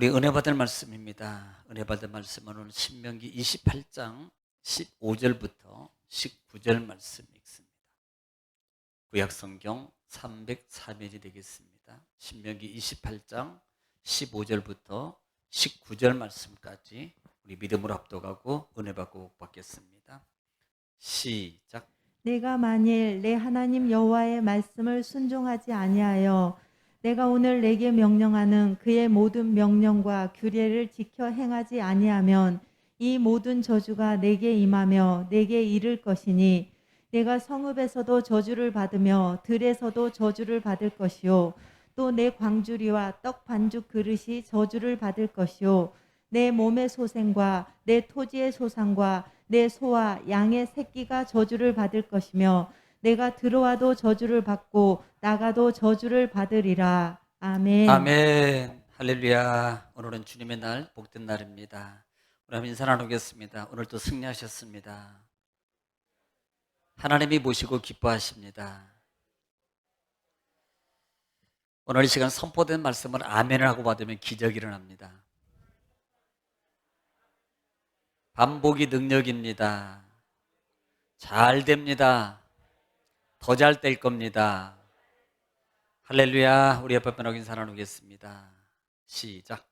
우리 은혜 받을 말씀입니다. 은혜 받을 말씀은 오늘 신명기 28장 15절부터 19절 말씀 읽습니다. 구약성경 304면이 되겠습니다. 신명기 28장 15절부터 19절 말씀까지 우리 믿음으로 합독하고 은혜 받고 받겠습니다. 시작. 내가 만일 내 하나님 여호와의 말씀을 순종하지 아니하여 내가 오늘 내게 명령하는 그의 모든 명령과 규례를 지켜 행하지 아니하면 이 모든 저주가 내게 임하며 내게 이를 것이니 내가 성읍에서도 저주를 받으며 들에서도 저주를 받을 것이요 또 내 광주리와 떡 반죽 그릇이 저주를 받을 것이요 내 몸의 소생과 내 토지의 소산과 내 소와 양의 새끼가 저주를 받을 것이며 내가 들어와도 저주를 받고 나가도 저주를 받으리라. 아멘. 아멘. 할렐루야. 오늘은 주님의 날, 복된 날입니다. 우리 한번 인사 나누겠습니다. 오늘도 승리하셨습니다. 하나님이 보시고 기뻐하십니다. 오늘 이 시간 선포된 말씀을 아멘을 하고 받으면 기적이 일어납니다. 반복이 능력입니다. 잘 됩니다. 더 잘 될 겁니다. 할렐루야. 우리 옆에 분하고 인사 나누겠습니다. 시작.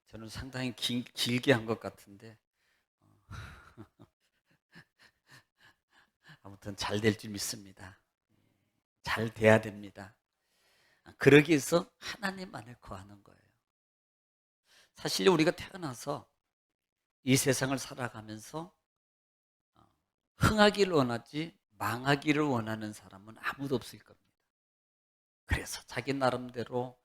저는 상당히 길게 한 것 같은데 아무튼 잘 될 줄 믿습니다. 잘 돼야 됩니다. 그러기 위해서 하나님만을 거하는 거예요. 사실 우리가 태어나서 이 세상을 살아가면서 흥하기를 원하지 망하기를 원하는 사람은 아무도 없을 겁니다. 그래서 자기 나름대로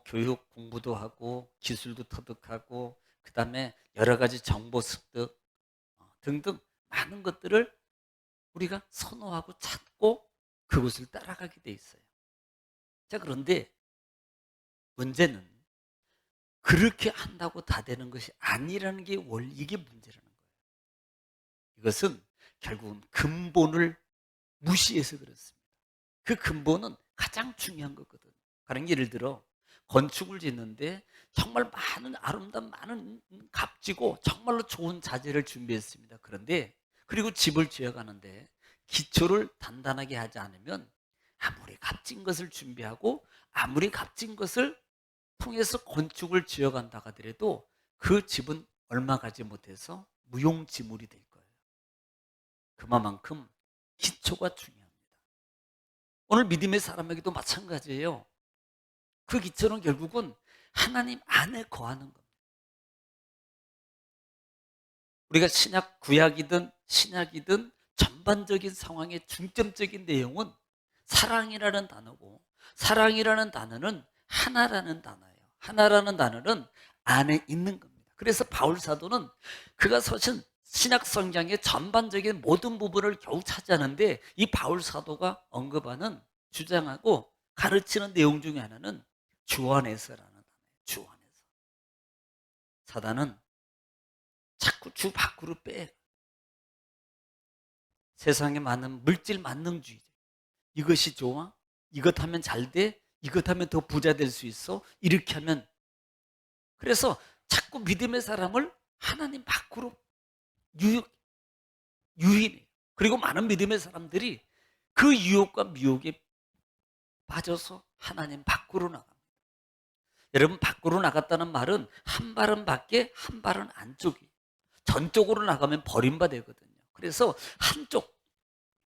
교육 공부도 하고 기술도 터득하고 그 다음에 여러 가지 정보 습득 등등 많은 것들을 우리가 선호하고 찾고 그것을 따라가게 돼 있어요. 자, 그런데 문제는 그렇게 한다고 다 되는 것이 아니라는 게 이게 문제라는 거예요. 이것은 결국은 근본을 무시해서 그렇습니다. 그 근본은 가장 중요한 거거든요. 가령 예를 들어 건축을 짓는데 정말 많은 아름다운 많은 값지고 정말로 좋은 자재를 준비했습니다. 그런데 그리고 집을 지어가는데 기초를 단단하게 하지 않으면 아무리 값진 것을 준비하고 아무리 값진 것을 통해서 건축을 지어간다 하더라도 그 집은 얼마 가지 못해서 무용지물이 될 거예요. 그만큼 기초가 중요합니다. 오늘 믿음의 사람에게도 마찬가지예요. 그 기초는 결국은 하나님 안에 거하는 겁니다. 우리가 신약 구약이든 신약이든 전반적인 상황의 중점적인 내용은 사랑이라는 단어고, 사랑이라는 단어는 하나라는 단어예요. 하나라는 단어는 안에 있는 겁니다. 그래서 바울 사도는 그가 서신 신약 성경의 전반적인 모든 부분을 겨우 차지하는데 이 바울 사도가 언급하는 주장하고 가르치는 내용 중에 하나는 주 안에서라는 단어예요. 주 안에서. 사단은 자꾸 주 밖으로 빼. 세상에 많은 물질 만능주의. 이것이 좋아? 이것 하면 잘 돼? 이것 하면 더 부자 될 수 있어? 이렇게 하면. 그래서 자꾸 믿음의 사람을 하나님 밖으로 유인해요. 그리고 많은 믿음의 사람들이 그 유혹과 미혹에 빠져서 하나님 밖으로 나갑니다. 여러분, 밖으로 나갔다는 말은 한 발은 밖에 한 발은 안쪽이에요. 전쪽으로 나가면 버림받거든요. 그래서 한쪽,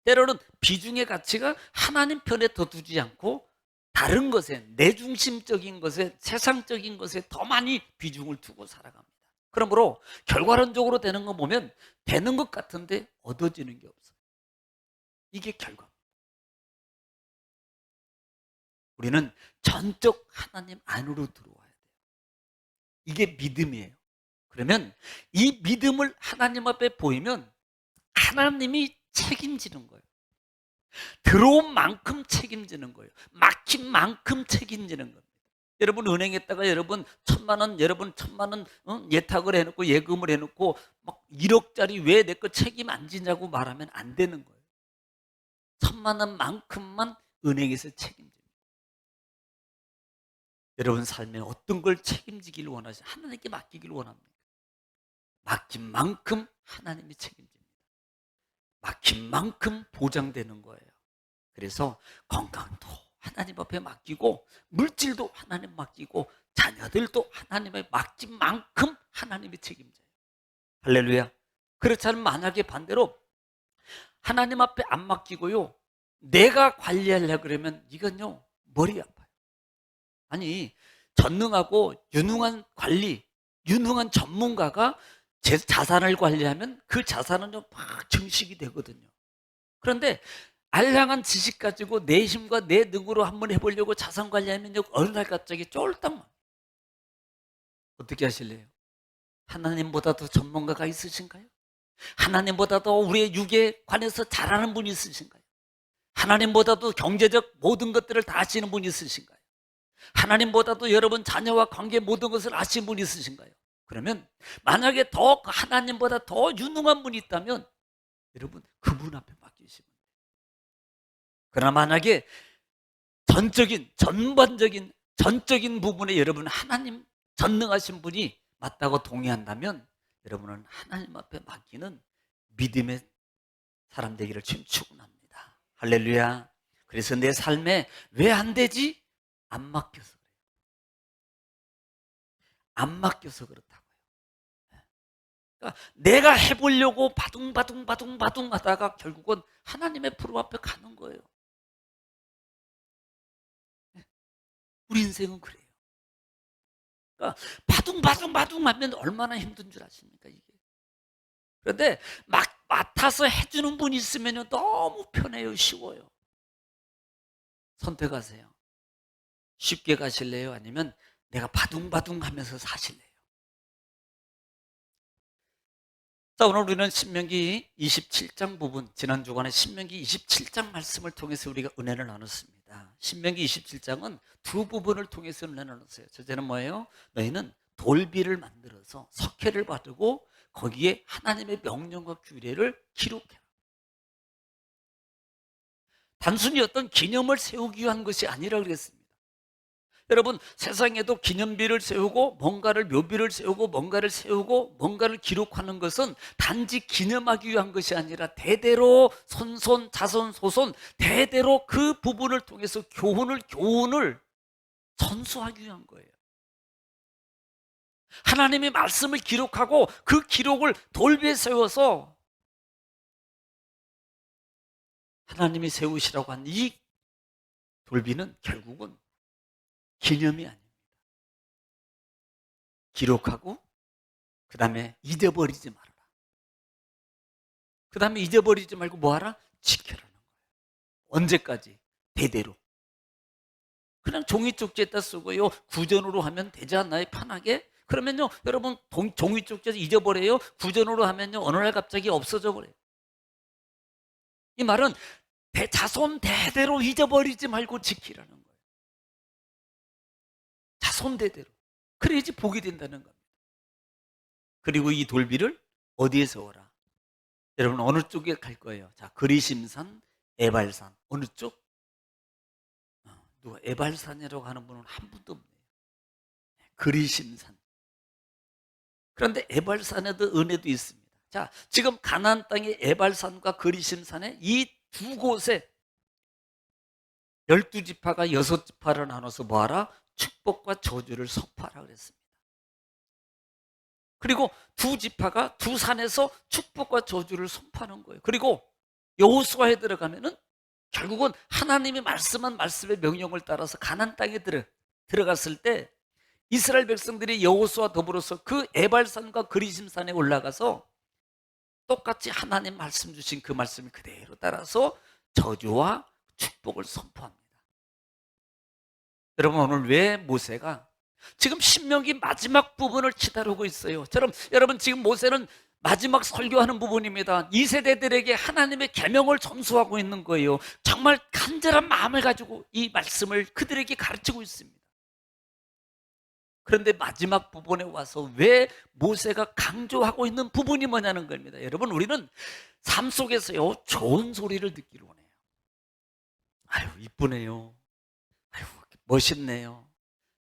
때로는 비중의 가치가 하나님 편에 더 두지 않고 다른 것에, 내중심적인 것에, 세상적인 것에 더 많이 비중을 두고 살아갑니다. 그러므로 결과론적으로 되는 거 보면 되는 것 같은데 얻어지는 게 없어요. 이게 결과입니다. 우리는 전적 하나님 안으로 들어와야 돼요. 이게 믿음이에요. 그러면 이 믿음을 하나님 앞에 보이면 하나님이 책임지는 거예요. 들어온 만큼 책임지는 거예요. 막힌 만큼 책임지는 겁니다. 여러분 은행에다가 여러분 1,000만 원 예탁을 해놓고 예금을 해놓고 막 1억짜리 왜 내 거 책임 안 지냐고 말하면 안 되는 거예요. 3만 원만큼만 은행에서 책임집니다. 여러분 삶에 어떤 걸 책임지기를 원하시죠? 하나님께 맡기기를 원합니다. 맡긴 만큼 하나님이 책임집니다. 맡긴 만큼 보장되는 거예요. 그래서 건강도 하나님 앞에 맡기고, 물질도 하나님 맡기고, 자녀들도 하나님에 맡긴 만큼 하나님이 책임져요. 할렐루야. 그렇지 않으면 만약에 반대로 하나님 앞에 안 맡기고요, 내가 관리하려고 그러면 이건요 머리 아파요. 아니, 전능하고 유능한 관리, 유능한 전문가가 제 자산을 관리하면 그 자산은요 막 증식이 되거든요. 그런데 알량한 지식 가지고 내 힘과 내 능으로 한번 해보려고 자산 관리하면 어느 날 갑자기 쫄딱 막. 어떻게 하실래요? 하나님보다 더 전문가가 있으신가요? 하나님보다도 우리의 육에 관해서 잘 아는 분이 있으신가요? 하나님보다도 경제적 모든 것들을 다 아시는 분이 있으신가요? 하나님보다도 여러분 자녀와 관계 모든 것을 아시는 분이 있으신가요? 그러면 만약에 더 하나님보다 더 유능한 분이 있다면 여러분 그분 앞에 맡기시면 돼요. 그러나 만약에 전적인 부분에 여러분 하나님 전능하신 분이 맞다고 동의한다면 여러분은 하나님 앞에 맡기는 믿음의 사람 되기를 주님 축원합니다. 할렐루야. 그래서 내 삶에 왜 안 되지? 안 맡겨서 그래요. 안 맡겨서 그렇다고요. 그러니까 내가 해보려고 바둥바둥 하다가 결국은 하나님의 프로 앞에 가는 거예요. 우리 인생은 그래요. 그러니까 바둥바둥 하면 얼마나 힘든 줄 아십니까 이게. 그런데 막 맡아서 해주는 분이 있으면 너무 편해요. 쉬워요. 선택하세요. 쉽게 가실래요? 아니면 내가 바둥바둥 하면서 사실래요? 자, 오늘 우리는 신명기 27장 부분, 지난 주간에 신명기 27장 말씀을 통해서 우리가 은혜를 나눴습니다. 신명기 27장은 두 부분을 통해서 은혜를 나눴어요. 첫째는 뭐예요? 너희는 돌비를 만들어서 석회를 바르고 거기에 하나님의 명령과 규례를 기록해라. 단순히 어떤 기념을 세우기 위한 것이 아니라 그랬습니다. 여러분, 세상에도 기념비를 세우고 뭔가를 묘비를 세우고 뭔가를 기록하는 것은 단지 기념하기 위한 것이 아니라 대대로 손손 자손 소손 대대로 그 부분을 통해서 교훈을 전수하기 위한 거예요. 하나님의 말씀을 기록하고 그 기록을 돌비에 세워서 하나님이 세우시라고 한 이 돌비는 결국은 기념이 아닙니다. 기록하고 그 다음에 잊어버리지 말아라. 그 다음에 잊어버리지 말고 뭐하라? 지켜라는 거예요. 언제까지? 대대로. 그냥 종이 쪽지에다 쓰고요 구전으로 하면 되지 않나요? 편하게? 그러면요 여러분 종이 쪽지에서 잊어버려요. 구전으로 하면요 어느 날 갑자기 없어져 버려요. 이 말은 자손 대대로 잊어버리지 말고 지키라는 거예요. 자손 대대로. 그래야지 복이 된다는 겁니다. 그리고 이 돌비를 어디에 세워라? 여러분 어느 쪽에 갈 거예요? 자, 그리심산, 에발산. 어느 쪽? 누가 에발산이라고 하는 분은 한 분도 없네요. 그리심산. 그런데 에발산에도 은혜도 있습니다. 자, 지금 가나안 땅의 에발산과 그리심산에 이 두 곳에 12지파가 6지파를 나눠서 뭐하라? 축복과 저주를 선포하라 그랬습니다. 그리고 두 지파가 두 산에서 축복과 저주를 선포하는 거예요. 그리고 여호수아에 들어가면은 결국은 하나님이 말씀한 말씀의 명령을 따라서 가나안 땅에 들어갔을 때 이스라엘 백성들이 여호수아와 더불어서 그 에발산과 그리심산에 올라가서 똑같이 하나님 말씀 주신 그 말씀을 그대로 따라서 저주와 축복을 선포합니다. 여러분 오늘 왜 모세가 지금 신명기 마지막 부분을 기다리고 있어요. 여러분 지금 모세는 마지막 설교하는 부분입니다. 이 세대들에게 하나님의 계명을 전수하고 있는 거예요. 정말 간절한 마음을 가지고 이 말씀을 그들에게 가르치고 있습니다. 그런데 마지막 부분에 와서 왜 모세가 강조하고 있는 부분이 뭐냐는 겁니다. 여러분 우리는 삶 속에서요 좋은 소리를 듣기를 원해요. 아유, 이쁘네요. 아유, 멋있네요.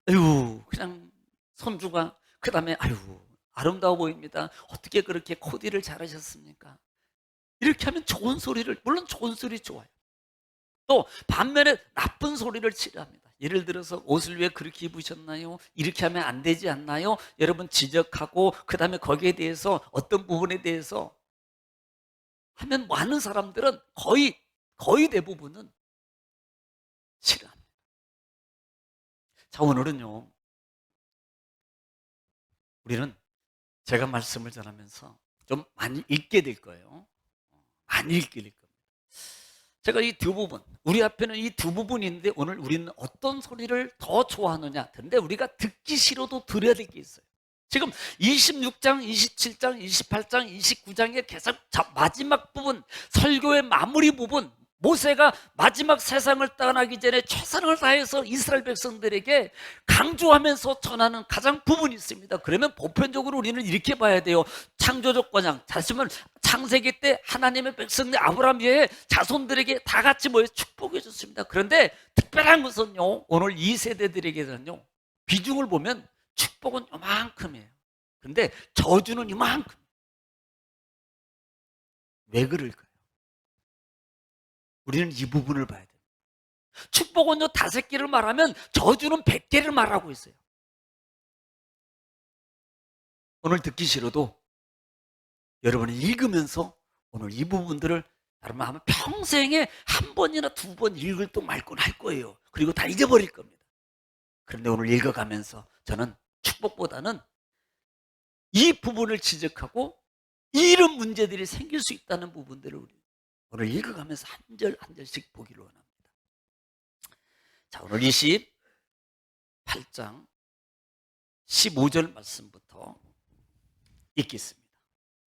아유, 그냥 손주가, 그 다음에 아유, 아름다워 보입니다. 어떻게 그렇게 코디를 잘하셨습니까? 이렇게 하면 좋은 소리를, 물론 좋은 소리 좋아요. 또 반면에 나쁜 소리를 싫어합니다. 예를 들어서 옷을 왜 그렇게 입으셨나요? 이렇게 하면 안 되지 않나요? 여러분 지적하고 그 다음에 거기에 대해서 어떤 부분에 대해서 하면 많은 사람들은 거의 대부분은 싫어합니다. 자, 오늘은요, 우리는 제가 말씀을 전하면서 좀 많이 읽게 될 거예요. 많이 읽게 될 겁니다. 제가 이 두 부분, 우리 앞에는 이 두 부분이 있는데 오늘 우리는 어떤 소리를 더 좋아하느냐. 근데 우리가 듣기 싫어도 들어야 될 게 있어요. 지금 26장, 27장, 28장, 29장의 계속 마지막 부분, 설교의 마무리 부분, 모세가 마지막 세상을 떠나기 전에 최선을 다해서 이스라엘 백성들에게 강조하면서 전하는 가장 부분이 있습니다. 그러면 보편적으로 우리는 이렇게 봐야 돼요. 창조적 번영, 다시 말하면 창세기 때 하나님의 백성들 아브라함 외에 자손들에게 다 같이 모여 축복해 줬습니다. 그런데 특별한 것은요, 오늘 이 세대들에게는요, 비중을 보면 축복은 요만큼이에요. 근데 저주는 이만큼. 왜 그럴까요? 우리는 이 부분을 봐야 돼요. 축복은요 5개를 말하면 저주는 100개를 말하고 있어요. 오늘 듣기 싫어도 여러분이 읽으면서 오늘 이 부분들을 여러분 아마 평생에 한 번이나 2번 읽을 또 말곤 할 거예요. 그리고 다 잊어버릴 겁니다. 그런데 오늘 읽어가면서 저는 축복보다는 이 부분을 지적하고 이런 문제들이 생길 수 있다는 부분들을 우리 오늘 읽어가면서 한 절 한 절씩 보기를 원합니다. 자, 오늘 28장 15절 말씀부터 읽겠습니다.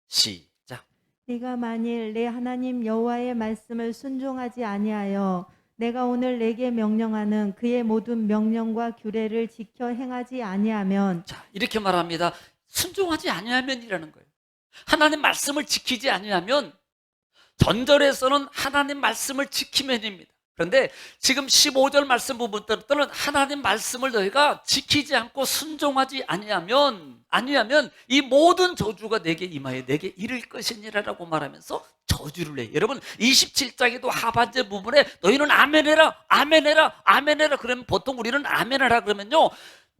시작. 네가 만일 내 하나님 여호와의 말씀을 순종하지 아니하여 내가 오늘 내게 명령하는 그의 모든 명령과 규례를 지켜 행하지 아니하면, 자, 이렇게 말합니다. 순종하지 아니하면이라는 거예요. 하나님 말씀을 지키지 아니하면, 전절에서는 하나님 말씀을 지키면입니다. 그런데 지금 15절 말씀 부분들은 하나님 말씀을 너희가 지키지 않고 순종하지 아니하면 이 모든 저주가 내게 임하여 내게 이를 것이니라라고 말하면서 저주를 해요. 여러분 27장에도 하반절 부분에 너희는 아멘해라 아멘해라 아멘해라 그러면 보통 우리는 아멘하라 그러면요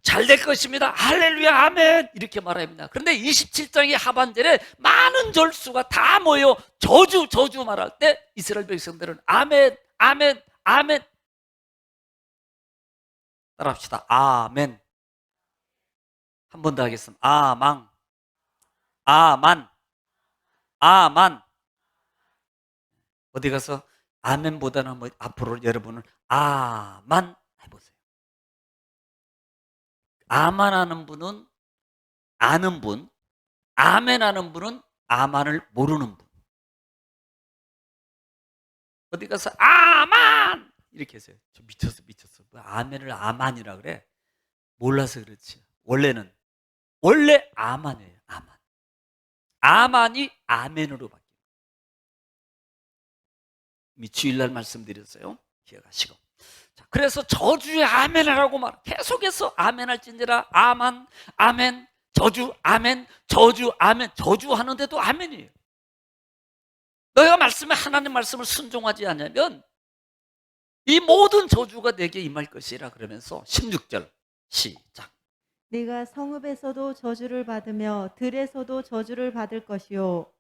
잘 될 것입니다. 할렐루야 아멘 이렇게 말합니다. 그런데 27장의 하반절에 많은 절수가 다 모여 저주 말할 때 이스라엘 백성들은 아멘 아멘 아멘 따라합시다. 아멘. 한 번 더 하겠습니다. 아망 아만 아만. 어디 가서 아멘보다는 뭐 앞으로 여러분은 아만 해보세요. 아만 하는 분은 아는 분, 아멘 하는 분은 아만을 모르는 분. 어디 가서 아만 이렇게 했어요. 저 미쳤어. 뭐 아멘을 아만이라 그래. 몰라서 그렇지. 원래 아만이에요. 아만이 아멘으로 바뀌어요. 이미 주일날 말씀드렸어요. 기억하시고. 자, 그래서 저주에 아멘하라고 말. 계속해서 아멘할진지라 아만, 아멘, 저주, 아멘, 저주, 아멘. 저주하는데도 아멘이에요. 너희가 하나님 말씀을 순종하지 않으면 이 모든 저주가 내게 임할 것이라 그러면서 16절 시작. 네가 성읍에서도 저주를 받으며 들에서도 저주를 받을 것이요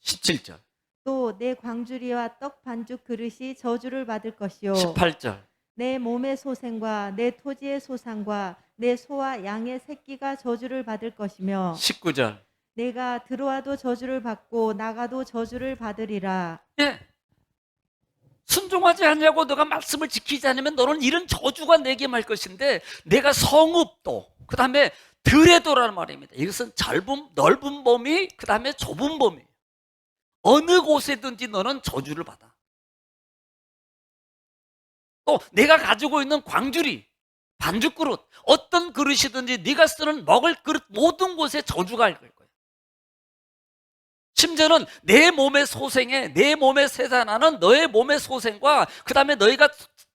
17절 또 내 광주리와 떡 반죽 그릇이 저주를 받을 것이요 18절 내 몸의 소생과 내 토지의 소산과 내 소와 양의 새끼가 저주를 받을 것이며 19절 내가 들어와도 저주를 받고 나가도 저주를 받으리라. 예. 순종하지 않냐고 너가 말씀을 지키지 않으면 너는 이런 저주가 내게 말 것인데 내가 성읍도 그 다음에 들에도라는 말입니다. 이것은 넓은 범위 그 다음에 좁은 범위 어느 곳에든지 너는 저주를 받아. 또 내가 가지고 있는 광주리 반죽 그릇 어떤 그릇이든지 네가 쓰는 먹을 그릇 모든 곳에 저주가 갈 거예요. 심지어는 내 몸의 소생에, 내 몸에 세산하는 너의 몸의 소생과 그 다음에 너희가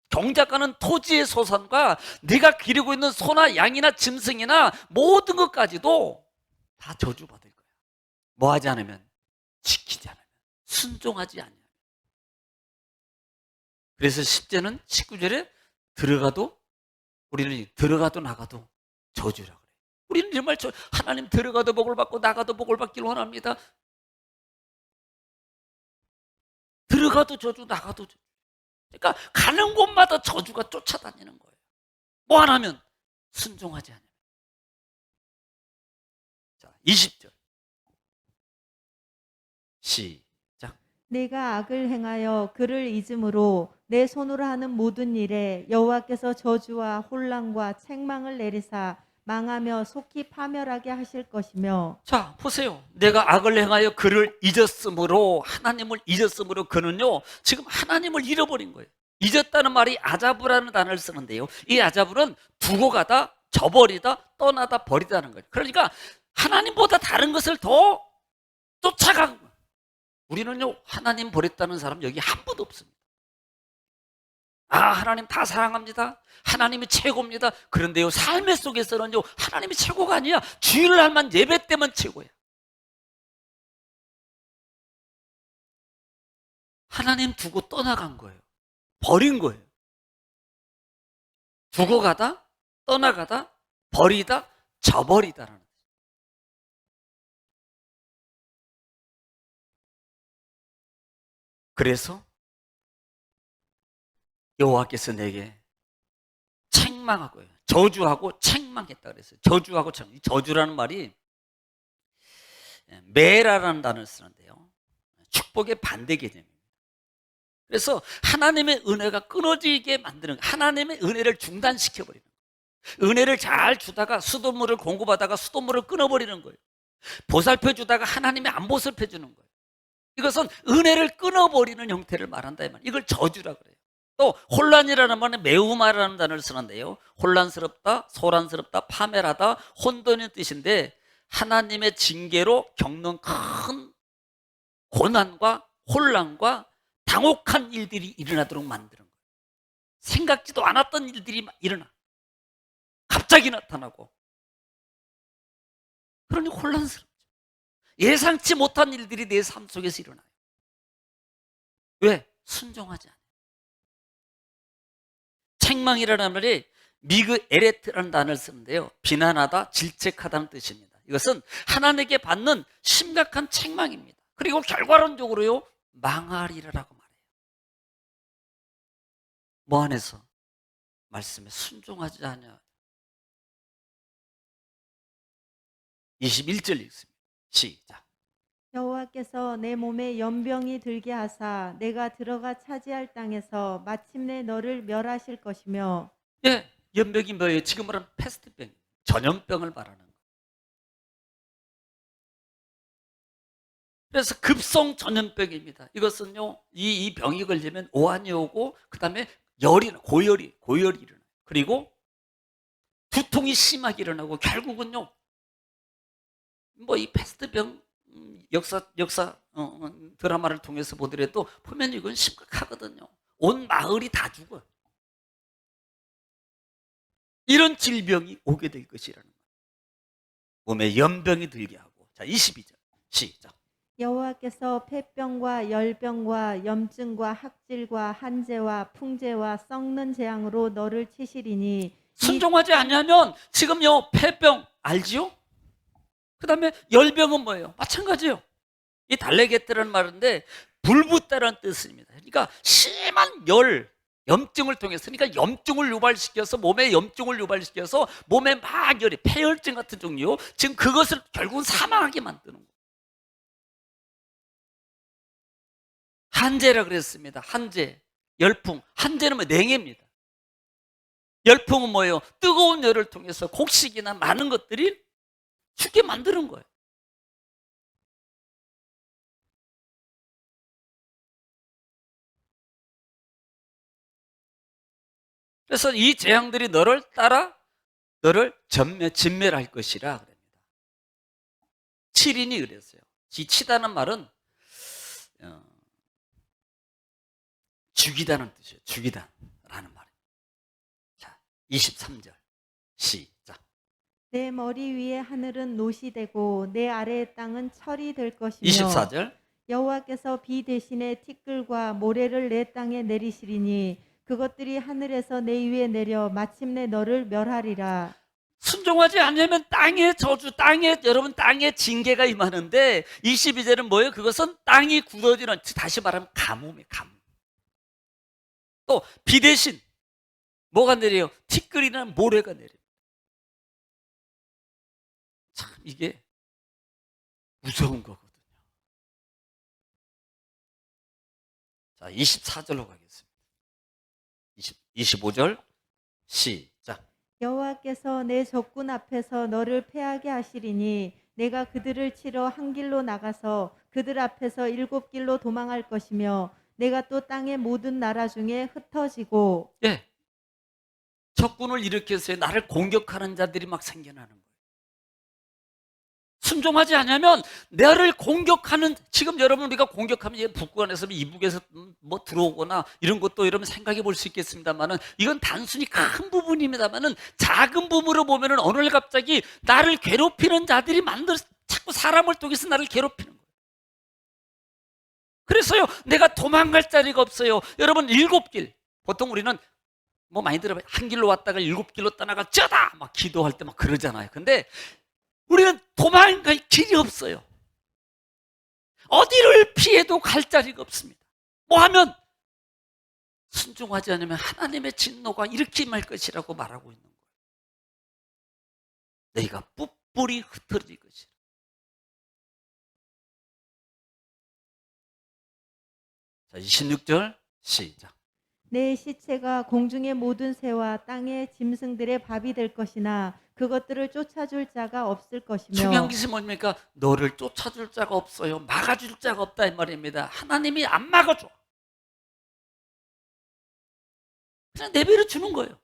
경작하는 토지의 소산과 네가 기르고 있는 소나 양이나 짐승이나 모든 것까지도 다 저주받을 거야. 뭐 하지 않으면? 지키지 않으면, 순종하지 않으면. 그래서 10절은 19절에 우리는 들어가도 나가도 저주라 그래. 우리는 정말 하나님 들어가도 복을 받고 나가도 복을 받기를 원합니다. 들어가도 저주, 나가도 저주. 그러니까 가는 곳마다 저주가 쫓아다니는 거예요. 뭐 하나면? 순종하지 않으면. 자, 20절 시작. 내가 악을 행하여 그를 잊음으로 내 손으로 하는 모든 일에 여호와께서 저주와 혼란과 책망을 내리사 망하며 속히 파멸하게 하실 것이며. 자, 보세요. 내가 악을 행하여 그를 잊었으므로, 하나님을 잊었으므로, 그는요 지금 하나님을 잃어버린 거예요. 잊었다는 말이 아자브라는 단어를 쓰는데요, 이 아자브는 두고 가다, 저버리다, 떠나다, 버리다는 거예요. 그러니까 하나님보다 다른 것을 더 쫓아간 거예요. 우리는요 하나님 버렸다는 사람 여기 한 분도 없습니다. 하나님 다 사랑합니다, 하나님이 최고입니다. 그런데요 삶의 속에서는요 하나님이 최고가 아니야. 주일날만 예배 때만 최고야. 하나님 두고 떠나간 거예요. 버린 거예요. 두고 가다, 떠나가다, 버리다, 저버리다라는 거예요. 그래서 여호와께서 내게 책망하고요, 저주하고 책망했다 그랬어요. 저주하고 책망. 이 저주라는 말이 메라라는 단어를 쓰는데요, 축복의 반대 개념입니다. 그래서 하나님의 은혜가 끊어지게 만드는 거예요. 하나님의 은혜를 중단시켜버리는 거예요. 은혜를 잘 주다가 수돗물을 공급하다가 수돗물을 끊어버리는 거예요. 보살펴 주다가 하나님이 안 보살펴 주는 거예요. 이것은 은혜를 끊어버리는 형태를 말한다 이 말이에요. 이걸 저주라 그래요. 또 혼란이라는 말은 매우마라는 단어를 쓰는데요, 혼란스럽다, 소란스럽다, 파멸하다, 혼돈의 뜻인데 하나님의 징계로 겪는 큰 고난과 혼란과 당혹한 일들이 일어나도록 만드는 거예요. 생각지도 않았던 일들이 일어나 갑자기 나타나고, 그러니 혼란스럽죠. 예상치 못한 일들이 내 삶 속에서 일어나요. 왜? 순종하지 않아요. 책망이라는 말이 미그 에레트라는 단어를 쓰는데요, 비난하다, 질책하다는 뜻입니다. 이것은 하나님께 받는 심각한 책망입니다. 그리고 결과론적으로요 망하리라고 말해요. 뭐 안에서? 말씀에 순종하지 않아. 21절 읽습니다. 시작. 여호와께서 내 몸에 연병이 들게 하사 내가 들어가 차지할 땅에서 마침내 너를 멸하실 것이며. 예, 연병이 뭐예요? 지금 말하는 패스트병, 전염병을 말하는 거예요. 그래서 급성 전염병입니다. 이것은요 이 병이 걸리면 오한이 오고 그 다음에 고열이 일어나요. 그리고 두통이 심하게 일어나고 결국은요 뭐 이 패스트병 역사 드라마를 통해서 보더라도 보면 이건 심각하거든요. 온 마을이 다 죽어요. 이런 질병이 오게 될 것이라는 거예요. 몸에 연병이 들게 하고. 자, 22절 시작. 여호와께서 폐병과 열병과 염증과 학질과 한재와 풍재와 썩는 재앙으로 너를 치시리니. 순종하지 않으면 지금요 폐병 알지요? 그 다음에 열병은 뭐예요? 마찬가지예요. 이 달래겠다라는 말인데 불붙다라는 뜻입니다. 그러니까 심한 염증을 통해서, 그러니까 염증을 유발시켜서 몸에 염증을 유발시켜서 몸에 막 열이, 폐혈증 같은 종류, 지금 그것을 결국은 사망하게 만드는 거예요. 한재라 그랬습니다. 한재, 열풍. 한재는 뭐 냉해입니다. 열풍은 뭐예요? 뜨거운 열을 통해서 곡식이나 많은 것들이 죽게 만드는 거예요. 그래서 이 재앙들이 너를 따라 너를 진멸할 것이라 그럽니다. 7인이 그랬어요. 치다는 말은 죽이다는 뜻이에요. 죽이다라는 말입니다. 자, 23절 시작. 내 머리 위에 하늘은 노시 되고 내 아래의 땅은 철이 될 것이며 24절 여호와께서 비 대신에 티끌과 모래를 내 땅에 내리시리니 그것들이 하늘에서 내 위에 내려 마침내 너를 멸하리라. 순종하지 않으면 땅의 저주, 여러분 땅의 징계가 임하는데 22절은 뭐예요? 그것은 땅이 굳어지는, 다시 말하면 가뭄이에요. 가뭄. 또 비 대신 뭐가 내려요? 티끌이나 모래가 내려요. 참 이게 무서운 거거든요. 자, 24절로 가겠습니다. 25절 시작. 여호와께서 내 적군 앞에서 너를 패하게 하시리니 내가 그들을 치러 한 길로 나가서 그들 앞에서 7길로 도망할 것이며 내가 또 땅의 모든 나라 중에 흩어지고. 예, 적군을 일으켜서 나를 공격하는 자들이 막 생겨나는 거예요. 순종하지 않으면 나를 공격하는, 지금 여러분 우리가 공격하면 북극 안에서 이북에서 뭐 들어오거나 이런 것도 여러분 생각해 볼 수 있겠습니다만은 이건 단순히 큰 부분입니다만은 작은 부분으로 보면은 어느 날 갑자기 나를 괴롭히는 자들이 자꾸 사람을 통해서 나를 괴롭히는 거예요. 그래서요, 내가 도망갈 자리가 없어요. 여러분 7길, 보통 우리는 뭐 많이 들어봐요. 한 길로 왔다가 7길로 떠나가 쩌다 막 기도할 때 막 그러잖아요. 근데 우리는 도망갈 길이 없어요. 어디를 피해도 갈 자리가 없습니다. 뭐 하면 순종하지 않으면 하나님의 진노가 이렇게 임할 것이라고 말하고 있는 거예요. 너희가 뿔뿔이 흩어질 것이라. 자, 26절 시작. 내 시체가 공중의 모든 새와 땅의 짐승들의 밥이 될 것이나 그것들을 쫓아줄 자가 없을 것이며. 중요한 것이 뭡니까? 너를 쫓아줄 자가 없어요. 막아줄 자가 없다 이 말입니다. 하나님이 안 막아줘. 그냥 내버려 주는 거예요.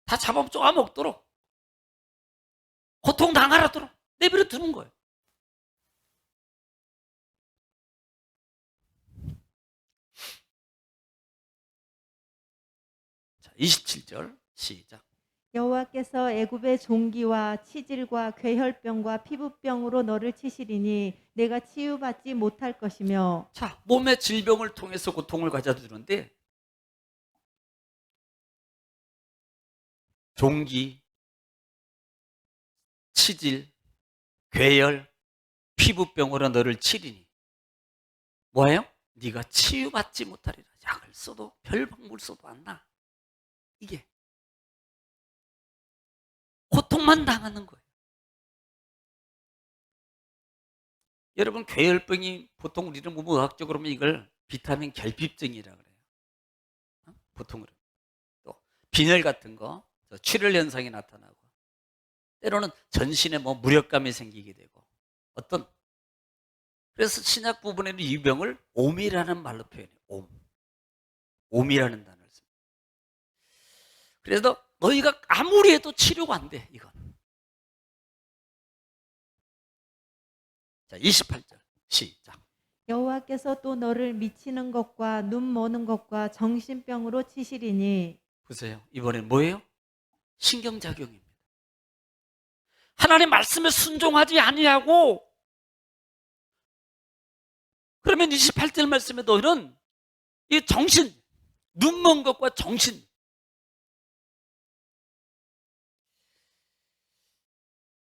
다 잡아먹도록, 고통 당하도록 내버려 두는 거예요. 자, 27절 시작. 여호와께서 애굽의 종기와 치질과 괴혈병과 피부병으로 너를 치시리니 내가 치유받지 못할 것이며. 자, 몸의 질병을 통해서 고통을 가져주는데 종기, 치질, 괴열, 피부병으로 너를 치리니 뭐예요? 네가 치유받지 못하리라. 약을 써도 별 방법을 써도 안 나. 이게 고통만 당하는 거예요. 여러분 괴혈병이 보통 우리는 의학적으로 보면 이걸 비타민 결핍증이라고 그래요. 보통으로. 또 빈혈 같은 거, 출혈 현상이 나타나고 때로는 전신에 뭐 무력감이 생기게 되고 그래서 신약 부분에는 이 병을 옴이라는 말로 표현해요. 옴이라는 단어를 씁니다. 그래서 너희가 아무리 해도 치료가 안 돼, 이건. 자, 28절 시작. 여호와께서 또 너를 미치는 것과 눈 머는 것과 정신병으로 치시리니. 보세요. 이번엔 뭐예요? 신경작용입니다. 하나님 말씀에 순종하지 아니하고, 그러면 28절 말씀에 너희는 이 정신, 눈 먼 것과 정신,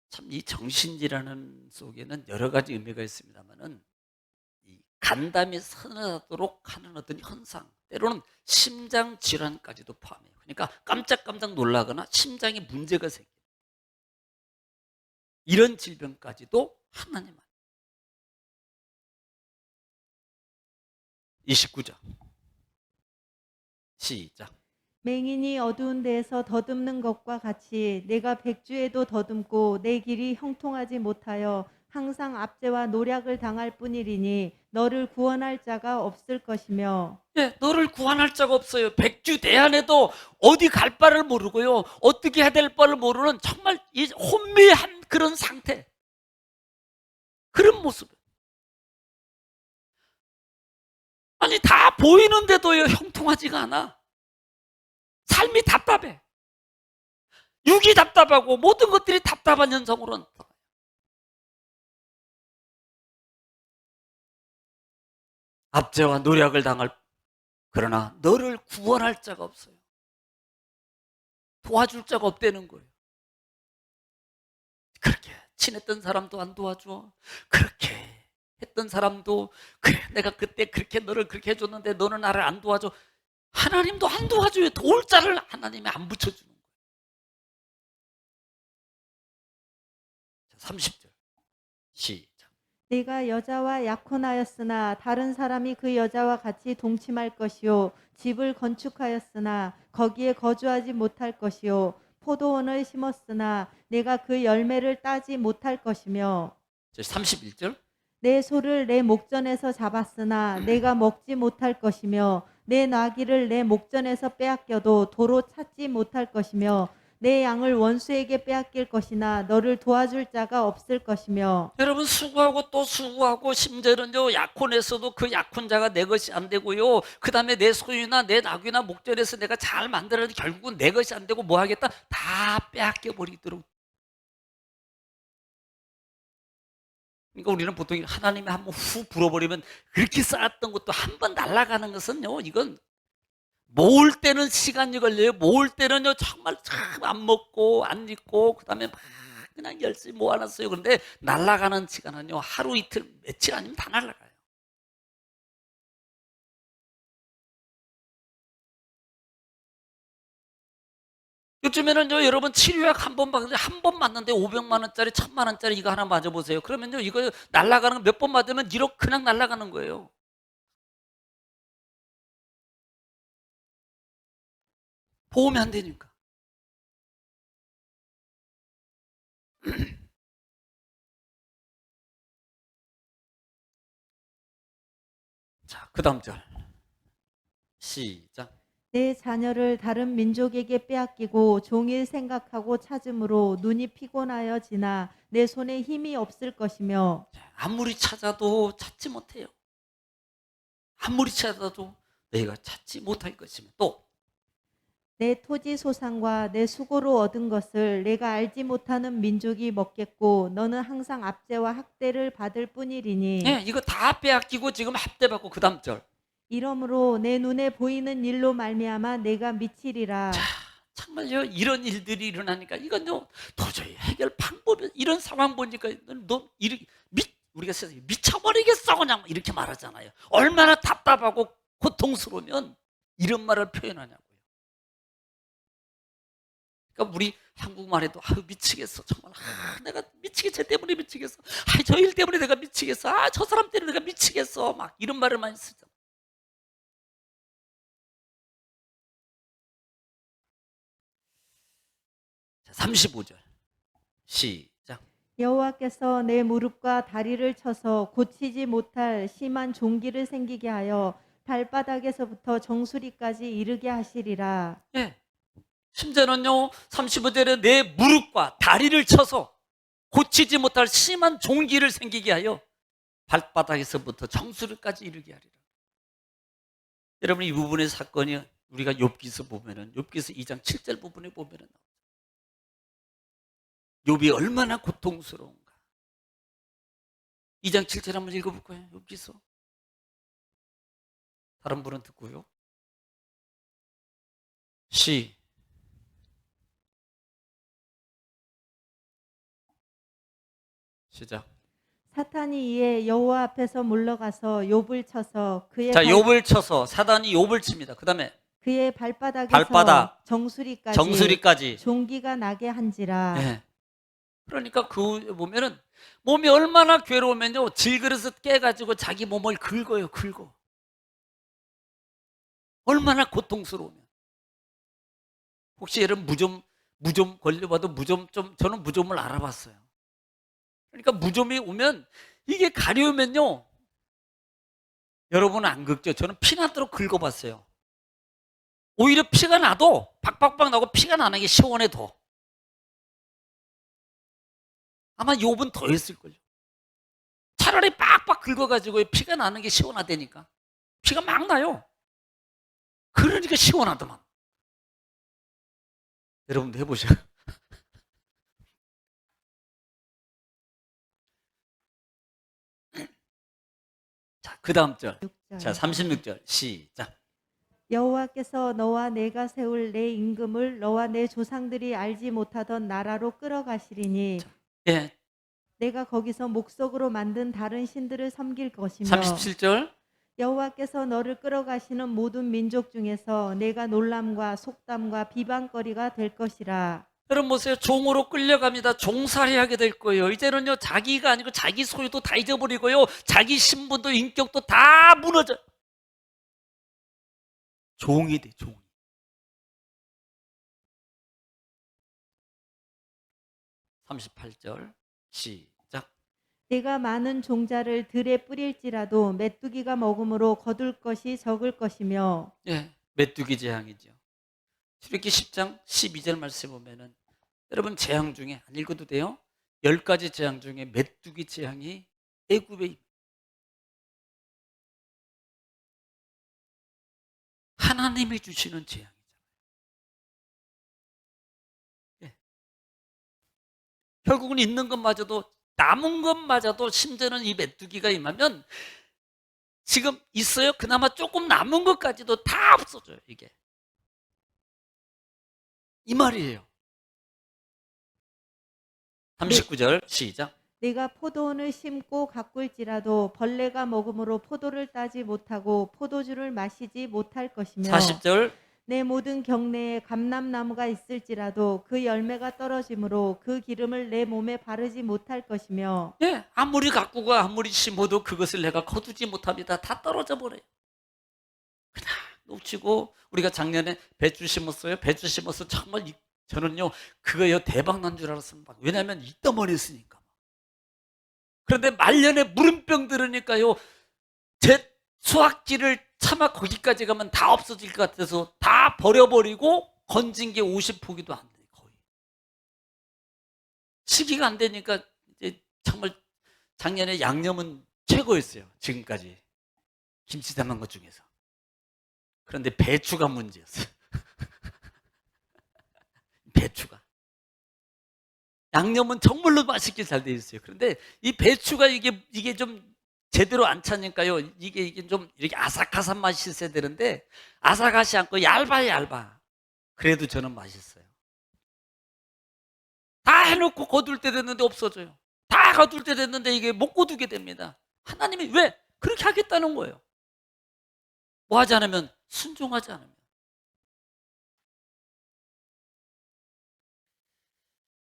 참 이 정신이라는 속에는 여러 가지 의미가 있습니다만은 이 간담이 서늘하도록 하는 어떤 현상, 때로는 심장 질환까지도 포함해요. 그러니까 깜짝깜짝 놀라거나 심장에 문제가 생겨요. 이런 질병까지도 하나님. 29절 시작. 맹인이 어두운 데에서 더듬는 것과 같이 내가 백주에도 더듬고 내 길이 형통하지 못하여 항상 압제와 노략을 당할 뿐이리니 너를 구원할 자가 없을 것이며. 예, 너를 구원할 자가 없어요. 백주대안에도 어디 갈 바를 모르고요, 어떻게 해야 될 바를 모르는 정말 혼미한 그런 상태, 그런 모습. 아니, 다 보이는데도요, 형통하지가 않아. 삶이 답답해. 육이 답답하고 모든 것들이 답답한 현상으로 나타나요. 압제와 노력을 당할, 그러나 너를 구원할 자가 없어요. 도와줄 자가 없다는 거예요. 그렇게 친했던 사람도 안 도와줘. 그렇게 했던 사람도, 그래, 내가 그때 그렇게 너를 그렇게 해줬는데 너는 나를 안 도와줘. 하나님도 안 도와줘요. 도울 자를 하나님이 안 붙여주는 거예요. 30절 시작. 네가 여자와 약혼하였으나 다른 사람이 그 여자와 같이 동침할 것이요 집을 건축하였으나 거기에 거주하지 못할 것이요 포도원을 심었으나 내가 그 열매를 따지 못할 것이며 31절. 내 소를 내 목전에서 잡았으나 내가 먹지 못할 것이며 내 나귀를 내 목전에서 빼앗겨도 도로 찾지 못할 것이며 내 양을 원수에게 빼앗길 것이나 너를 도와줄 자가 없을 것이며 여러분, 수고하고 또 수고하고, 심지어는요, 약혼에서도 그 약혼자가 내 것이 안 되고요, 그 다음에 내 소유나 내 낙이나 목전에서 내가 잘 만들었는데 결국은 내 것이 안 되고 뭐 하겠다? 다 빼앗겨 버리도록. 그러니까 우리는 보통 하나님이 한번 후 불어버리면, 그렇게 쌓았던 것도 한 번 날아가는 것은요, 이건 모을 때는 시간이 걸려요. 모을 때는요, 정말 참 안 먹고 안 입고 그 다음에 막 그냥 열심히 모아놨어요. 그런데 날아가는 시간은요, 하루 이틀 며칠 아니면 다 날아가요. 요즘에는요, 여러분, 치료약 한 번 받는데 한 번 맞는데 500만 원짜리 1000만 원짜리 이거 하나 맞아보세요. 그러면요, 이거 날아가는 거 몇 번 맞으면 1억 그냥 날아가는 거예요. 보험이 안 되니까. 자, 그 다음 절 시작. 내 자녀를 다른 민족에게 빼앗기고 종일 생각하고 찾음으로 눈이 피곤하여 지나 내 손에 힘이 없을 것이며 아무리 찾아도 찾지 못해요. 아무리 찾아도 내가 찾지 못할 것이며, 또 내 토지 소산과 내 수고로 얻은 것을 내가 알지 못하는 민족이 먹겠고 너는 항상 압제와 학대를 받을 뿐이리니 예, 이거 다 빼앗기고 지금 합대받고, 그 다음 절. 이러므로 내 눈에 보이는 일로 말미암아 내가 자, 미치리라. 정말요, 이런 일들이 일어나니까 이건요, 도저히 해결 방법이, 이런 상황 보니까 너 우리가 세상에 미쳐버리겠어 그냥 이렇게 말하잖아요. 얼마나 답답하고 고통스러우면 이런 말을 표현하냐고요. 그러니까 우리 한국말에도 미치겠어 정말, 내가 미치겠어, 쟤 때문에 미치겠어, 저 일 때문에 내가 미치겠어, 저 사람 때문에 내가 미치겠어, 막 이런 말을 많이 쓰죠. 35절 시작. 여호와께서 내 무릎과 다리를 쳐서 고치지 못할 심한 종기를 생기게 하여 발바닥에서부터 정수리까지 이르게 하시리라. 예. 심지어는요, 35절에 내 무릎과 다리를 쳐서 고치지 못할 심한 종기를 생기게 하여 발바닥에서부터 정수리까지 이르게 하리라. 여러분, 이 부분의 사건이 우리가 욥기서 보면은, 욥기서 2장 7절 부분에 보면은 욥이 얼마나 고통스러운가. 2장 7절 한번 읽어볼 거예요. 욥기서. 다른 분은 듣고요. 시작. 사탄이 이에 여호와 앞에서 물러가서 욥을 쳐서 자, 욥을 쳐서 사단이 욥을 칩니다. 그 다음에 그의 발바닥에서 발바닥, 정수리까지 정수리까지. 종기가 나게 한지라. 예. 그러니까 그 보면은 몸이 얼마나 괴로우면요, 질그릇을 깨가지고 자기 몸을 긁어요, 긁어. 얼마나 고통스러우면. 혹시 여러분 무좀 걸려봐도 저는 무좀을 알아봤어요. 그러니까 무좀이 오면 이게 가려우면요, 여러분은 안 긁죠. 저는 피나도록 긁어봤어요. 오히려 피가 나도 박박박 나고 피가 나는 게 시원해 더. 아마 욥은 더 했을걸요. 차라리 빡빡 긁어가지고 피가 나는 게 시원하다니까. 피가 막 나요. 그러니까 시원하더만. 여러분도 해보셔. 자, 그 다음 절. 자, 6절. 36절. 시작. 여호와께서 너와 내가 세울 내 임금을 너와 내 조상들이 알지 못하던 나라로 끌어가시리니 예. 내가 거기서 목석으로 만든 다른 신들을 섬길 것이며 37절. 여호와께서 너를 끌어가시는 모든 민족 중에서 내가 놀람과 속담과 비방거리가 될 것이라. 여러분 보세요. 종으로 끌려갑니다. 종살이하게 될 거예요. 이제는요, 자기가 아니고 자기 소유도 다 잊어버리고요, 자기 신분도 인격도 다 무너져. 종이 돼, 종. 38절. 시작. 내가 많은 종자를 들에 뿌릴지라도 메뚜기가 먹음으로 거둘 것이 적을 것이며. 예. 메뚜기 재앙이죠. 출애굽기 10장 12절 말씀 보면은 여러분 재앙 중에 안 읽어도 돼요. 10가지 재앙 중에 메뚜기 재앙이 애굽에 하나님이 주시는 재앙이잖아요. 예. 결국은 있는 것마저도 남은 것마저도 심지어는 이 메뚜기가 임하면 지금 있어요. 그나마 조금 남은 것까지도 다 없어져요. 이게 이 말이에요. 39절 시작. 내가 포도원을 심고 가꿀지라도 벌레가 먹음으로 포도를 따지 못하고 포도주를 마시지 못할 것이며 40절. 내 모든 경내에 감람나무가 있을지라도 그 열매가 떨어지므로 그 기름을 내 몸에 바르지 못할 것이며. 예, 아무리 가꾸고 아무리 심어도 그것을 내가 거두지 못합니다. 다 떨어져 버려요. 그냥 놓치고 우리가 작년에 배추 심었어요. 배추 심어서 정말 저는요 그거요 대박 난 줄 알았어요. 왜냐하면 이떠머니 있으니까. 그런데 말년에 물음병 들으니까요 제 수확지를 차마 거기까지 가면 다 없어질 것 같아서 다 버려버리고 건진 게 50포기도 안 돼요. 거의 시기가 안 되니까 이제 정말 작년에 양념은 최고였어요. 지금까지 김치 담은 것 중에서. 그런데 배추가 문제였어요. 배추가. 양념은 정말로 맛있게 잘 돼 있어요. 그런데 이 배추가 이게 좀 제대로 안 차니까요. 이게 좀 이렇게 아삭아삭 맛이 있어야 되는데 아삭하지 않고 얇아. 그래도 저는 맛있어요. 다 해놓고 거둘 때 됐는데 없어져요. 다 거둘 때 됐는데 이게 못 거두게 됩니다. 하나님이 왜 그렇게 하겠다는 거예요? 뭐 하지 않으면 순종하지 않으면.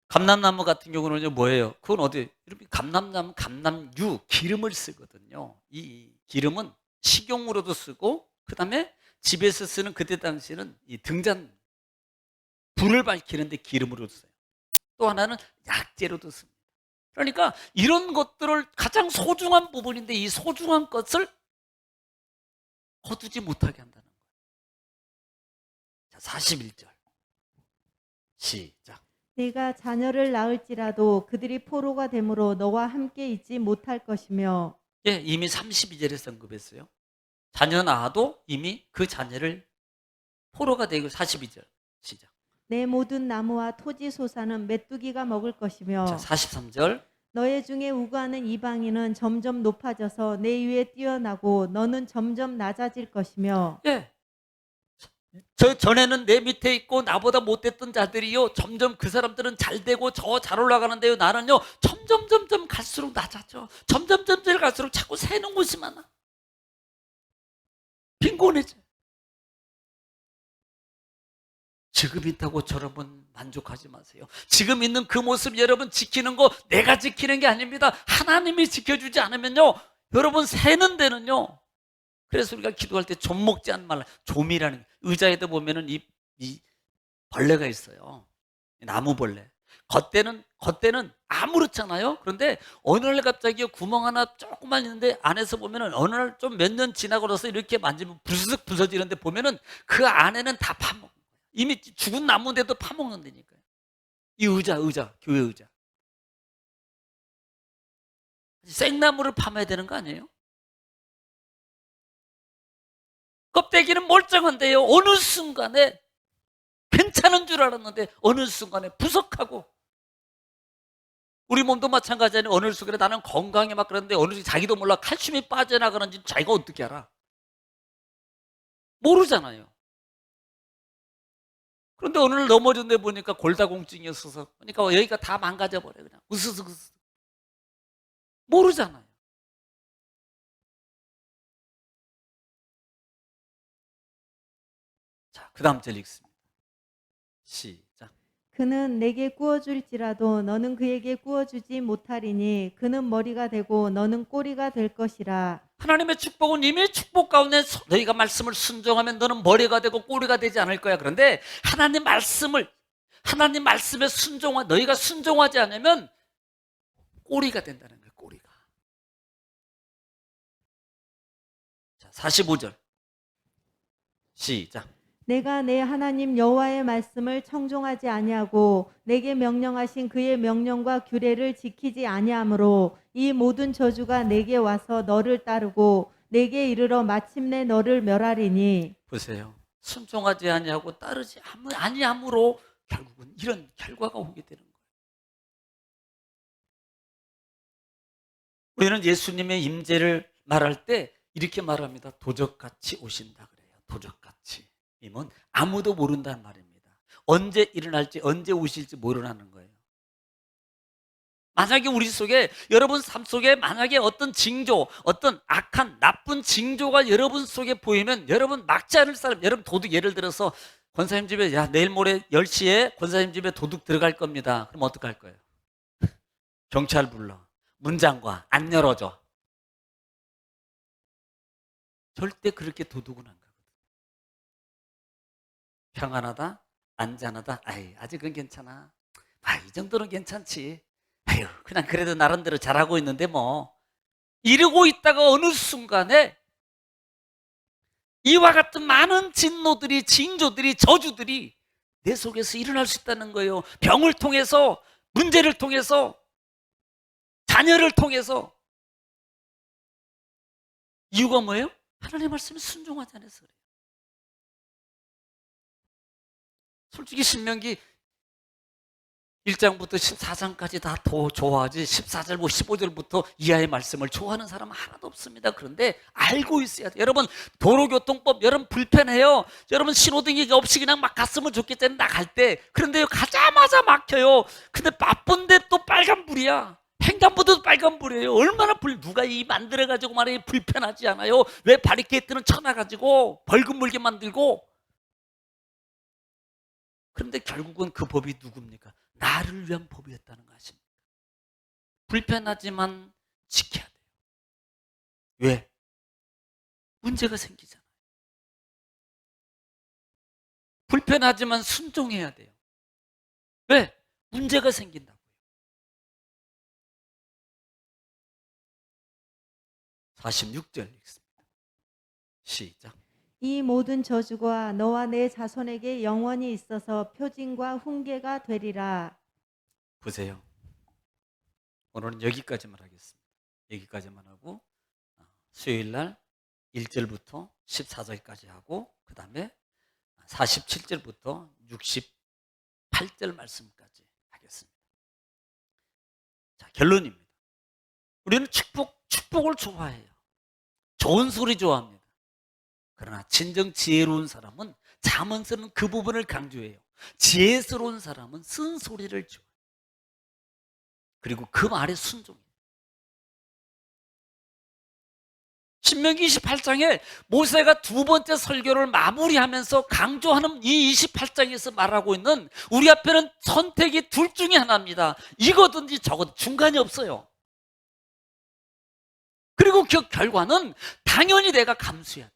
감람나무 같은 경우는 뭐예요? 그건 어디? 이렇게 감람나무, 감람유, 기름을 쓰거든요. 이 기름은 식용으로도 쓰고, 그 다음에 집에서 쓰는 그때 당시에는 이 등잔, 불을 밝히는데 기름으로 써요. 또 하나는 약재로도 씁니다. 그러니까 이런 것들을 가장 소중한 부분인데 이 소중한 것을 거두지 못하게 한다는 거예요. 자, 41절. 시작. 네가 자녀를 낳을지라도 그들이 포로가 되므로 너와 함께 있지 못할 것이며. 예, 이미 32절에서 언급했어요. 자녀 낳아도 이미 그 자녀를 포로가 되고 42절 시작. 내 모든 나무와 토지 소사는 메뚜기가 먹을 것이며. 자, 43절. 너의 중에 우고하는 이방인은 점점 높아져서 내 위에 뛰어나고 너는 점점 낮아질 것이며. 예. 저 전에는 내 밑에 있고 나보다 못됐던 자들이요. 점점 그 사람들은 잘 되고 저 잘 올라가는데요. 나는요. 점점 갈수록 낮아져. 점점 갈수록 자꾸 새는 곳이 많아. 빈곤해져. 지금 있다고 여러분 만족하지 마세요. 지금 있는 그 모습 여러분 지키는 거 내가 지키는 게 아닙니다. 하나님이 지켜주지 않으면요. 여러분 새는 데는요. 그래서 우리가 기도할 때 좀 먹지 않는 말라. 좀이라는 의자에도 보면은 이 벌레가 있어요. 나무벌레. 겉대는 아무렇잖아요. 그런데 어느 날 갑자기 구멍 하나 조금만 있는데 안에서 보면은 어느 날 좀 몇 년 지나고 나서 이렇게 만지면 부스럭 부서지는데 보면은 그 안에는 다 파먹는 거예요. 이미 죽은 나무인데도 파먹는다니까요. 이 의자, 교회 의자. 생나무를 파매야 되는 거 아니에요? 껍데기는 멀쩡한데요. 어느 순간에 괜찮은 줄 알았는데 어느 순간에 부석하고, 우리 몸도 마찬가지잖아요. 어느 순간에 나는 건강해 막 그러는데 어느 순간 자기도 몰라 칼슘이 빠져나가는지 자기가 어떻게 알아? 모르잖아요. 그런데 어느 날 넘어졌는데 보니까 골다공증이었어서, 그러니까 여기가 다 망가져버려. 그냥 으스스스. 모르잖아요. 자, 그 다음 절 읽습니다. 시작. 그는 내게 구워줄지라도 너는 그에게 구워주지 못하리니 그는 머리가 되고 너는 꼬리가 될 것이라. 하나님의 축복은 이미 축복 가운데 너희가 말씀을 순종하면 너는 머리가 되고 꼬리가 되지 않을 거야. 그런데 하나님 말씀에 너희가 순종하지 않으면 꼬리가 된다는 거예요. 꼬리가. 자, 45절 시작. 내가 내 하나님 여호와의 말씀을 청종하지 아니하고 내게 명령하신 그의 명령과 규례를 지키지 아니하므로 이 모든 저주가 내게 와서 너를 따르고 내게 이르러 마침내 너를 멸하리니. 보세요. 순종하지 아니하고 따르지 아니함으로 결국은 이런 결과가 오게 되는 거예요. 우리는 예수님의 임재를 말할 때 이렇게 말합니다. 도적같이 오신다 그래요. 도적같이. 이면 아무도 모른다는 말입니다. 언제 일어날지, 언제 오실지 모르는 거예요. 만약에 우리 속에, 여러분 삶 속에 만약에 어떤 징조, 어떤 악한 나쁜 징조가 여러분 속에 보이면 여러분 막지 않을 사람, 여러분 도둑, 예를 들어서 권사님 집에, 야 내일 모레 10시에 권사님 집에 도둑 들어갈 겁니다. 그럼 어떡할 거예요? 경찰 불러, 문 잠궈, 안 열어줘. 절대 그렇게 도둑은 안 가거든. 평안하다, 안전하다, 아직은 괜찮아. 이 정도는 괜찮지. 그냥 그래도 나름대로 잘하고 있는데 뭐. 이러고 있다가 어느 순간에 이와 같은 많은 진노들이, 징조들이, 저주들이 내 속에서 일어날 수 있다는 거예요. 병을 통해서, 문제를 통해서, 자녀를 통해서. 이유가 뭐예요? 하나님의 말씀에 순종하지 않아서 그래요. 솔직히 신명기 1장부터 14장까지 다 더 좋아하지 14절, 15절부터 이하의 말씀을 좋아하는 사람은 하나도 없습니다. 그런데 알고 있어야 돼요. 여러분, 도로교통법 여러분 불편해요. 여러분 신호등이 없이 그냥 막 갔으면 좋겠잖아요. 나갈 때. 그런데요, 가자마자 막혀요. 근데 바쁜데 또 빨간불이야. 횡단보도도 빨간불이에요. 얼마나 누가 이 만들어가지고 말이에요. 불편하지 않아요? 왜 바리케이트는 쳐놔가지고 벌금 물게 만들고. 그런데 결국은 그 법이 누굽니까? 나를 위한 법이었다는 거 아십니까? 불편하지만 지켜야 돼요. 왜? 문제가 생기잖아요. 불편하지만 순종해야 돼요. 왜? 문제가 생긴다고요. 46절 읽습니다. 시작. 이 모든 저주가 너와 내 자손에게 영원히 있어서 표징과 훈계가 되리라. 보세요. 오늘은 여기까지만 하겠습니다. 여기까지만 하고 수요일 날 1절부터 14절까지 하고 그 다음에 47절부터 68절 말씀까지 하겠습니다. 자, 결론입니다. 우리는 축복을 좋아해요. 좋은 소리 좋아합니다. 그러나 진정 지혜로운 사람은 잠언서는 그 부분을 강조해요. 지혜스러운 사람은 쓴 소리를 좋아해요. 그리고 그 말에 순종해요. 신명기 28장에 모세가 두 번째 설교를 마무리하면서 강조하는 이 28장에서 말하고 있는 우리 앞에는 선택이 둘 중에 하나입니다. 이거든지 저거 중간이 없어요. 그리고 그 결과는 당연히 내가 감수해야 돼요.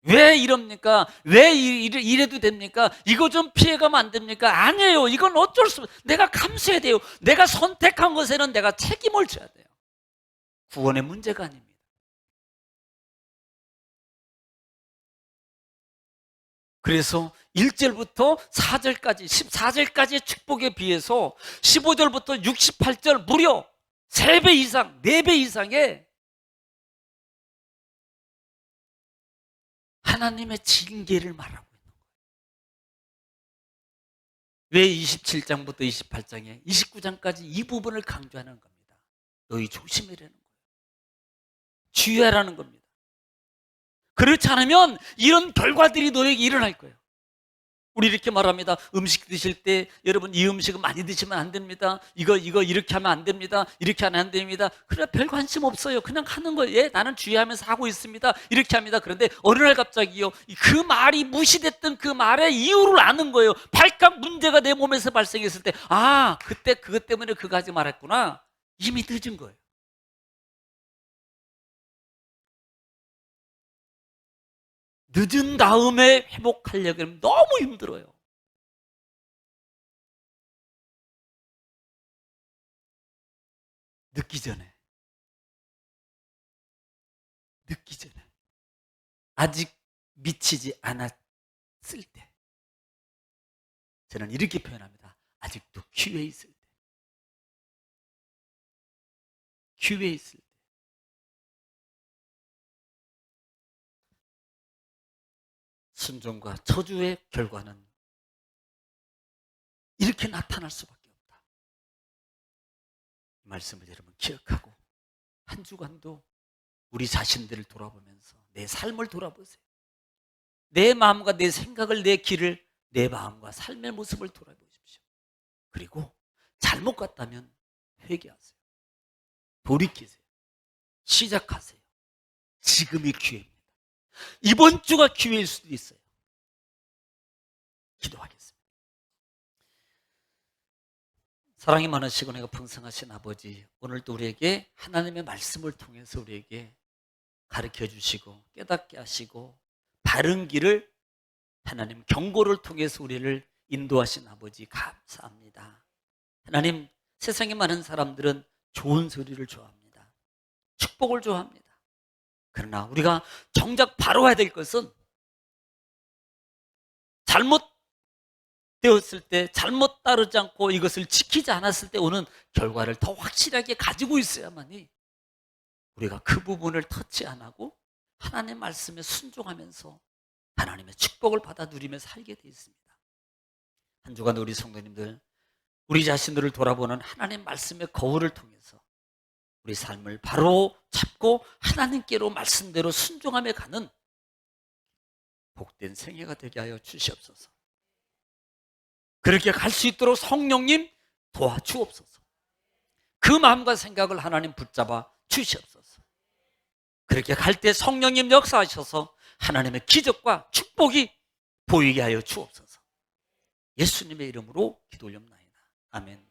왜 이럽니까? 왜 이래도 됩니까? 이거 좀 피해가면 안 됩니까? 아니에요. 이건 어쩔 수 없어요. 내가 감수해야 돼요. 내가 선택한 것에는 내가 책임을 져야 돼요. 구원의 문제가 아닙니다. 그래서 1절부터 4절까지 14절까지의 축복에 비해서 15절부터 68절 무려 3배 이상, 4배 이상의 하나님의 징계를 말하고 있는 거예요. 왜 27장부터 28장에 29장까지 이 부분을 강조하는 겁니다. 너희 조심해라는 거예요. 주의하라는 겁니다. 그렇지 않으면 이런 결과들이 너에게 일어날 거예요. 우리 이렇게 말합니다. 음식 드실 때 여러분 이 음식은 많이 드시면 안 됩니다. 이거 이렇게 하면 안 됩니다. 이렇게 하면 안 됩니다. 그래 별 관심 없어요. 그냥 하는 거예요. 예, 나는 주의하면서 하고 있습니다. 이렇게 합니다. 그런데 어느 날 갑자기요. 그 말이 무시됐던 그 말의 이유를 아는 거예요. 발칵 문제가 내 몸에서 발생했을 때 그때 그것 때문에 그거 하지 말았구나. 이미 늦은 거예요. 늦은 다음에 회복하려고 하면 너무 힘들어요. 늦기 전에 아직 미치지 않았을 때 저는 이렇게 표현합니다. 아직도 기회에 있을 때. 기회에 있을 때. 순종과 저주의 결과는 이렇게 나타날 수밖에 없다. 이 말씀을 여러분 기억하고 한 주간도 우리 자신들을 돌아보면서 내 삶을 돌아보세요. 내 마음과 내 생각을, 내 길을, 내 마음과 삶의 모습을 돌아보십시오. 그리고 잘못 갔다면 회개하세요. 돌이키세요. 시작하세요. 지금이 기회입니다. 이번 주가 기회일 수도 있어요. 기도하겠습니다. 사랑이 많으시고 내가 풍성하신 아버지, 오늘도 우리에게 하나님의 말씀을 통해서 우리에게 가르쳐 주시고 깨닫게 하시고 바른 길을 하나님 경고를 통해서 우리를 인도하신 아버지 감사합니다. 하나님, 세상에 많은 사람들은 좋은 소리를 좋아합니다. 축복을 좋아합니다. 그러나 우리가 정작 바로 해야 될 것은 잘못되었을 때, 잘못 따르지 않고 이것을 지키지 않았을 때 오는 결과를 더 확실하게 가지고 있어야만이 우리가 그 부분을 터치 안 하고 하나님의 말씀에 순종하면서 하나님의 축복을 받아 누리며 살게 되어 있습니다. 한 주간 우리 성도님들, 우리 자신들을 돌아보는 하나님 말씀의 거울을 통해서 우리 삶을 바로 잡고 하나님께로 말씀대로 순종하며 가는 복된 생애가 되게 하여 주시옵소서. 그렇게 갈 수 있도록 성령님 도와주옵소서. 그 마음과 생각을 하나님 붙잡아 주시옵소서. 그렇게 갈 때 성령님 역사하셔서 하나님의 기적과 축복이 보이게 하여 주옵소서. 예수님의 이름으로 기도 올립나이다. 아멘.